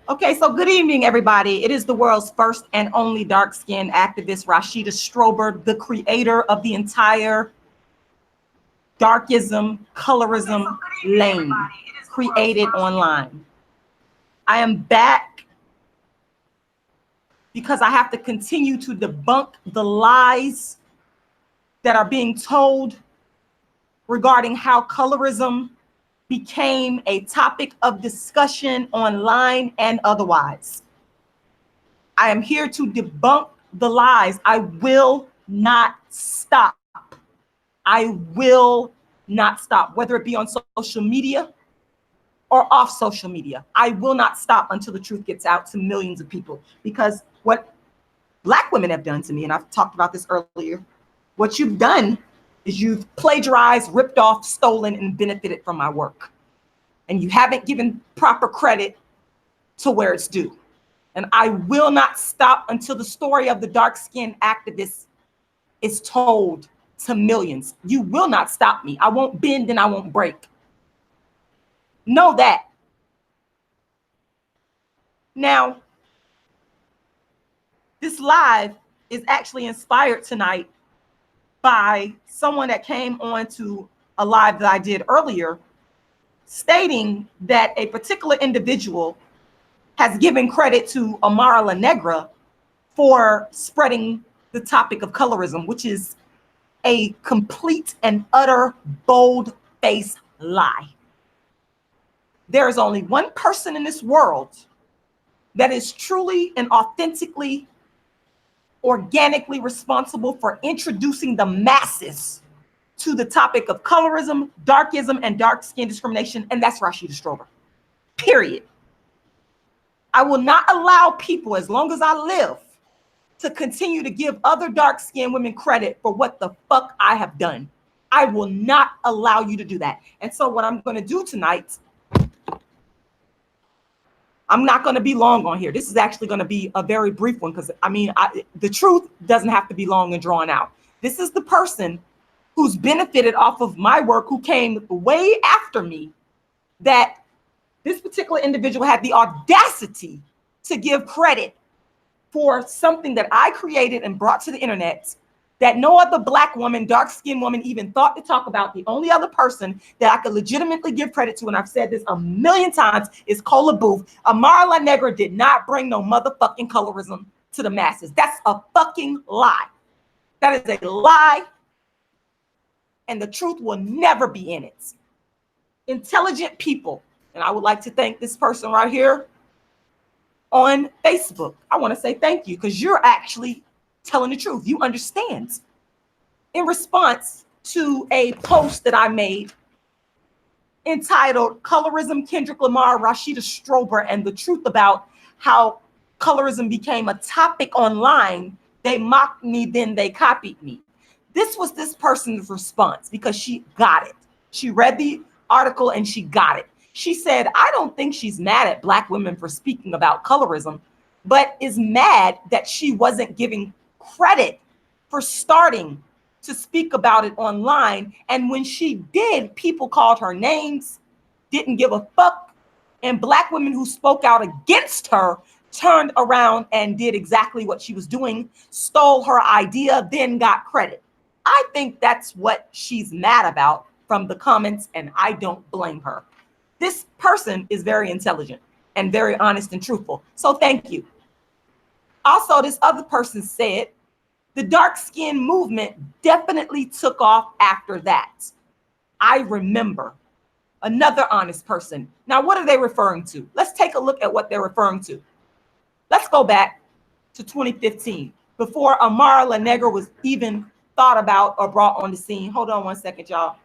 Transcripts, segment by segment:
Okay, so good evening, everybody. It is the world's first and only dark-skinned activist, Rashida Strober, the creator of the entire darkism, colorism lane created online. I am back because I have to continue to debunk the lies that are being told regarding how colorism became a topic of discussion online and otherwise. I am here to debunk the lies. I will not stop. I will not stop, whether it be on social media or off social media. I will not stop until the truth gets out to millions of people, because what Black women have done to me, and I've talked about this earlier, what you've done is you've plagiarized, ripped off, stolen, and benefited from my work. And you haven't given proper credit to where it's due. And I will not stop until the story of the dark-skinned activist is told to millions. You will not stop me. I won't bend and I won't break. Know that. Now, this live is actually inspired tonight by someone that came on to a live that I did earlier, stating that a particular individual has given credit to Amara Negra for spreading the topic of colorism, which is a complete and utter bold-faced lie. There is only one person in this world that is truly and authentically, organically responsible for introducing the masses to the topic of colorism, darkism, and dark skin discrimination, and that's Rashida Strober. Period. I will not allow people, as long as I live, to continue to give other dark-skinned women credit for what the fuck I have done. I will not allow you to do that. And so what I'm going to do tonight, I'm not going to be long on here. This is actually going to be a very brief one, because the truth doesn't have to be long and drawn out. This is the person who's benefited off of my work, who came way after me, that this particular individual had the audacity to give credit for something that I created and brought to the internet that no other Black woman, dark-skinned woman even thought to talk about. The only other person that I could legitimately give credit to, and I've said this a million times, is Cola Booth. Amara Negra did not bring no motherfucking colorism to the masses. That's a fucking lie. That is a lie, and the truth will never be in it. Intelligent people, and I would like to thank this person right here on Facebook. I want to say thank you, because you're actually telling the truth. You understand. In response to a post that I made entitled Colorism, Kendrick Lamar, Rashida Strober, and the Truth About How Colorism Became a Topic Online, they mocked me, then they copied me. This was this person's response, because she got it. She read the article and she got it. She said, I don't think she's mad at Black women for speaking about colorism, but is mad that she wasn't giving credit for starting to speak about it online. And when she did, people called her names, didn't give a fuck. And Black women who spoke out against her turned around and did exactly what she was doing, stole her idea, then got credit. I think that's what she's mad about from the comments, and I don't blame her. This person is very intelligent and very honest and truthful. So thank you. Also, this other person said the dark skin movement definitely took off after that. I remember. Another honest person. Now, what are they referring to? Let's take a look at what they're referring to. Let's go back to 2015, before Amara Negra was even thought about or brought on the scene. Hold on one second, y'all.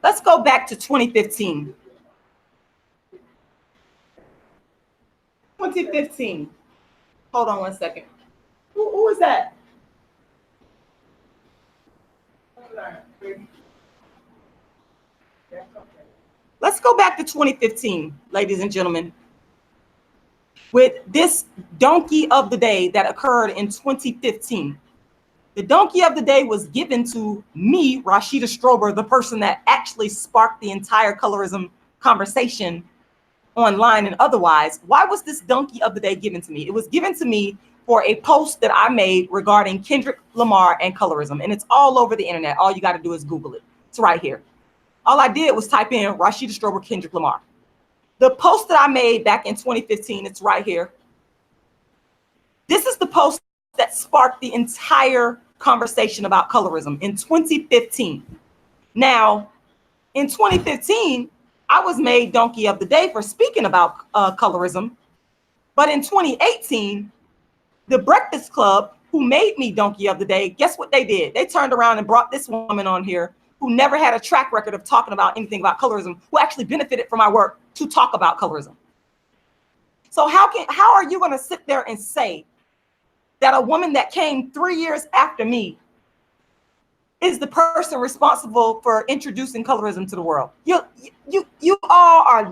Let's go back to 2015. 2015. Hold on one second. Who is that? Let's go back to 2015, ladies and gentlemen, with this donkey of the day that occurred in 2015. The donkey of the day was given to me, Rashida Strober, the person that actually sparked the entire colorism conversation online and otherwise. Why was this donkey of the day given to me? It was given to me for a post that I made regarding Kendrick Lamar and colorism, and it's all over the internet. All you got to do is Google it. It's right here. All I did was type in Rashida Strober, Kendrick Lamar. The post that I made back in 2015, it's right here. This is the post that sparked the entire conversation about colorism in 2015. Now, in 2015, I was made donkey of the day for speaking about colorism. But in 2018, the Breakfast Club, who made me donkey of the day, guess what they did? They turned around and brought this woman on here who never had a track record of talking about anything about colorism, who actually benefited from my work to talk about colorism. So how are you going to sit there and say that a woman that came 3 years after me is the person responsible for introducing colorism to the world? You all are,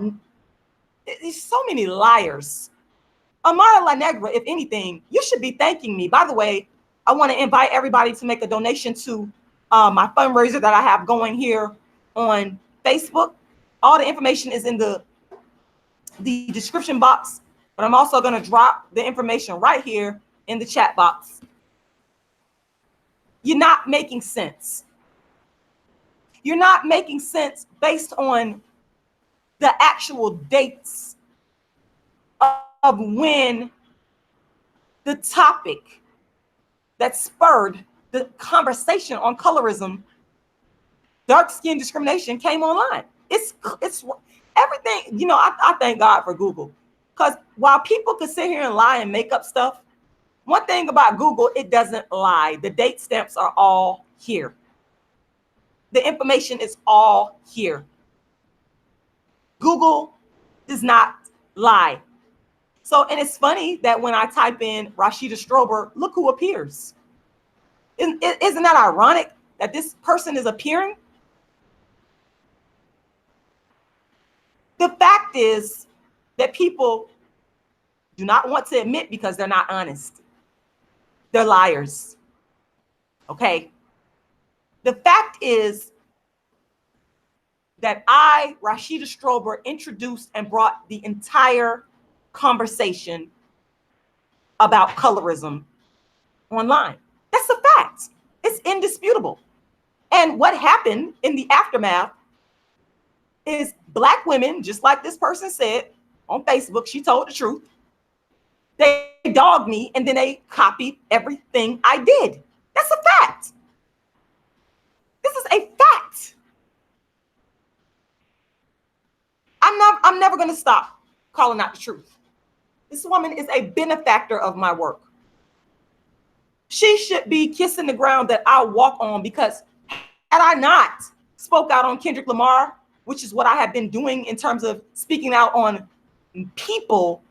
there's so many liars. Amara, Negra, if anything, you should be thanking me. By the way, I want to invite everybody to make a donation to my fundraiser that I have going here on Facebook. All the information is in the description box, but I'm also going to drop the information right here in the chat box. You're not making sense. You're not making sense based on the actual dates of when the topic that spurred the conversation on colorism, dark skin discrimination, came online. It's everything, you know. I thank God for Google, because while people could sit here and lie and make up stuff, one thing about Google, it doesn't lie. The date stamps are all here. The information is all here. Google does not lie. So, and it's funny that when I type in Rashida Strober, look who appears. Isn't that ironic that this person is appearing? The fact is that people do not want to admit because they're not honest. They're liars. Okay. The fact is that I, Rashida Strober, introduced and brought the entire conversation about colorism online. That's a fact. It's indisputable. And what happened in the aftermath is Black women, just like this person said on Facebook, she told the truth. They dogged me and then they copied everything I did. That's a fact. This is a fact. I'm never going to stop calling out the truth. This woman is a benefactor of my work. She should be kissing the ground that I walk on, because had I not spoke out on Kendrick Lamar, which is what I have been doing in terms of speaking out on people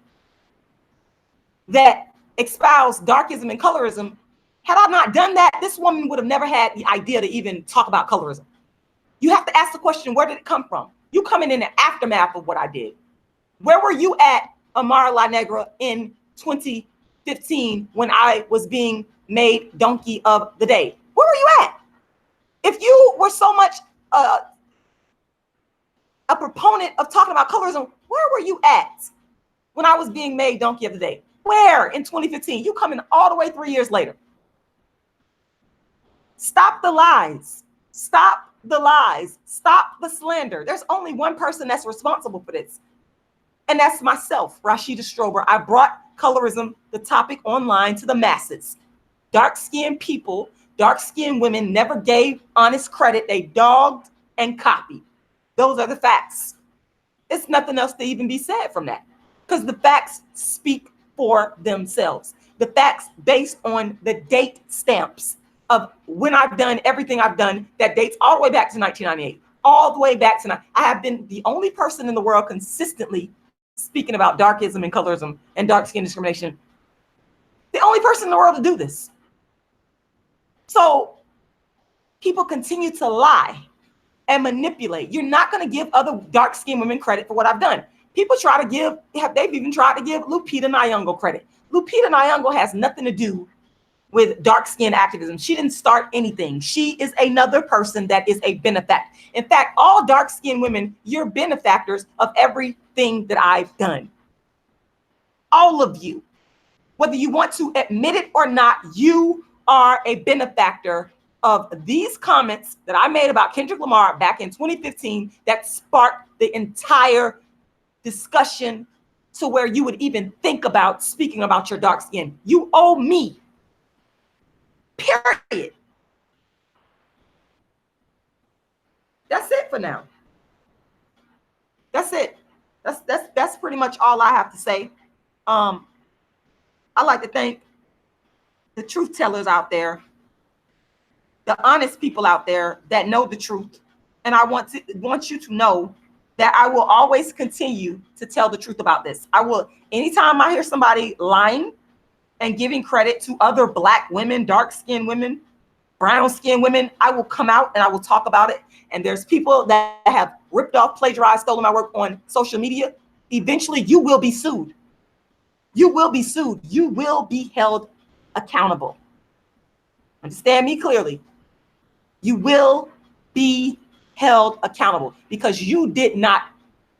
that espouse darkism and colorism, had I not done that, this woman would have never had the idea to even talk about colorism. You have to ask the question, where did it come from? You coming in the aftermath of what I did. Where were you at, Amara Negra, in 2015 when I was being made donkey of the day? Where were you at? If you were so much a proponent of talking about colorism, where were you at when I was being made donkey of the day? Where in 2015? You coming all the way 3 years later. Stop the lies. Stop the lies. Stop the slander. There's only one person that's responsible for this, and that's myself, Rashida Strober. I brought colorism, the topic, online to the masses. Dark-skinned people, dark-skinned women never gave honest credit. They dogged and copied. Those are the facts. It's nothing else to even be said from that, because the facts speak for themselves. The facts based on the date stamps of when I've done everything I've done that dates all the way back to 1998, all the way back to now. I have been the only person in the world consistently speaking about darkism and colorism and dark skin discrimination. The only person in the world to do this. So people continue to lie and manipulate. You're not going to give other dark skinned women credit for what I've done. People try to give, they've even tried to give Lupita Nyong'o credit. Lupita Nyong'o has nothing to do with dark skin activism. She didn't start anything. She is another person that is a benefactor. In fact, all dark skinned women, you're benefactors of everything that I've done. All of you, whether you want to admit it or not, you are a benefactor of these comments that I made about Kendrick Lamar back in 2015 that sparked the entire discussion to where you would even think about speaking about your dark skin. You owe me. Period. That's it for now. That's it. That's pretty much all I have to say. I'd like to thank the truth tellers out there, the honest people out there that know the truth. And I want you to know that I will always continue to tell the truth about this. I will, anytime I hear somebody lying and giving credit to other Black women, dark-skinned women, brown-skinned women, I will come out and I will talk about it. And there's people that have ripped off, plagiarized, stolen my work on social media. Eventually, you will be sued. You will be sued. You will be held accountable. Understand me clearly. You will be held accountable because you did not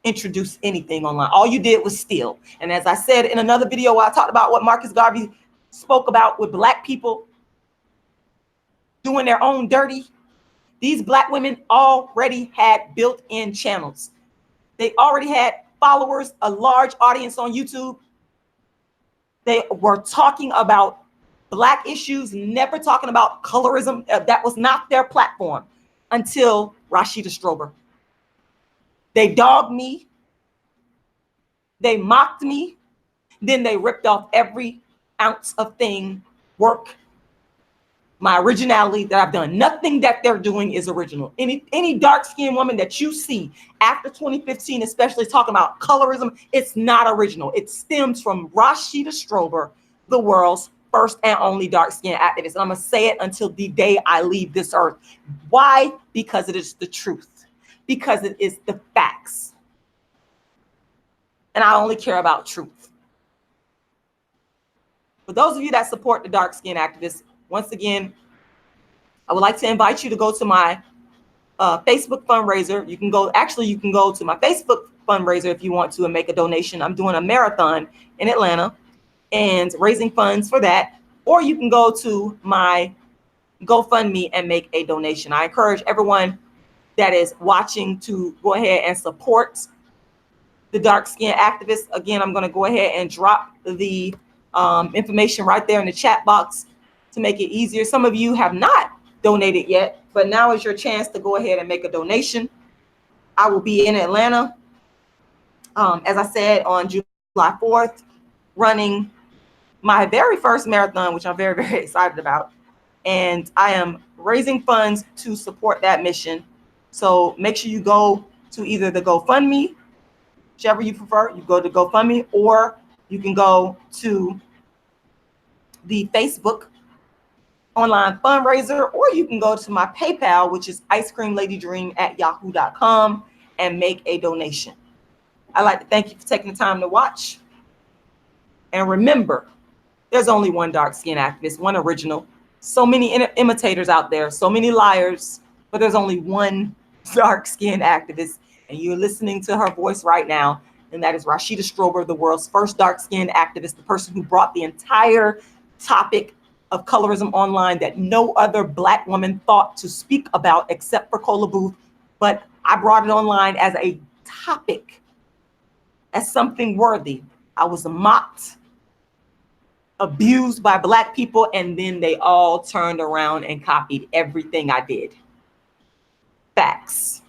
introduce anything online. All you did was steal. And as I said in another video where I talked about what Marcus Garvey spoke about with Black people doing their own dirty, these Black women already had built-in channels. They already had followers, a large audience on YouTube. They were talking about Black issues, never talking about colorism. That was not their platform until RASHIDA STROBER. They dogged me. They mocked me. Then they ripped off every ounce of work, my originality that I've done. Nothing that they're doing is original. Any dark-skinned woman that you see after 2015, especially talking about colorism, it's not original. It stems from RASHIDA STROBER, the world's first and only dark-skinned activist. And I'm going to say it until the day I leave this earth. Why? Because it is the truth. Because it is the facts. And I only care about truth. For those of you that support the dark-skinned activists, once again, I would like to invite you to go to my Facebook fundraiser. You can go to my Facebook fundraiser if you want to and make a donation. I'm doing a marathon in Atlanta and raising funds for that. Or you can go to my GoFundMe and make a donation. I encourage everyone that is watching to go ahead and support the dark-skinned activists. Again, I'm going to go ahead and drop the information right there in the chat box to make it easier. Some of you have not donated yet, but now is your chance to go ahead and make a donation. I will be in Atlanta, as I said, on July 4th, running my very first marathon, which I'm very, very excited about. And I am raising funds to support that mission. So make sure you go to either the GoFundMe, whichever you prefer. You go to GoFundMe, or you can go to the Facebook online fundraiser, or you can go to my PayPal, which is icecreamladydream@yahoo.com, and make a donation. I'd like to thank you for taking the time to watch. And remember, there's only one dark-skinned activist, one original. So many imitators out there, so many liars, but there's only one dark-skinned activist, and you're listening to her voice right now, and that is RASHIDA STROBER, the world's first dark-skinned activist, the person who brought the entire topic of colorism online that no other Black woman thought to speak about except for Cola Booth. But I brought it online as a topic, as something worthy. I was mocked, abused by Black people, and then they all turned around and copied everything I did. Facts.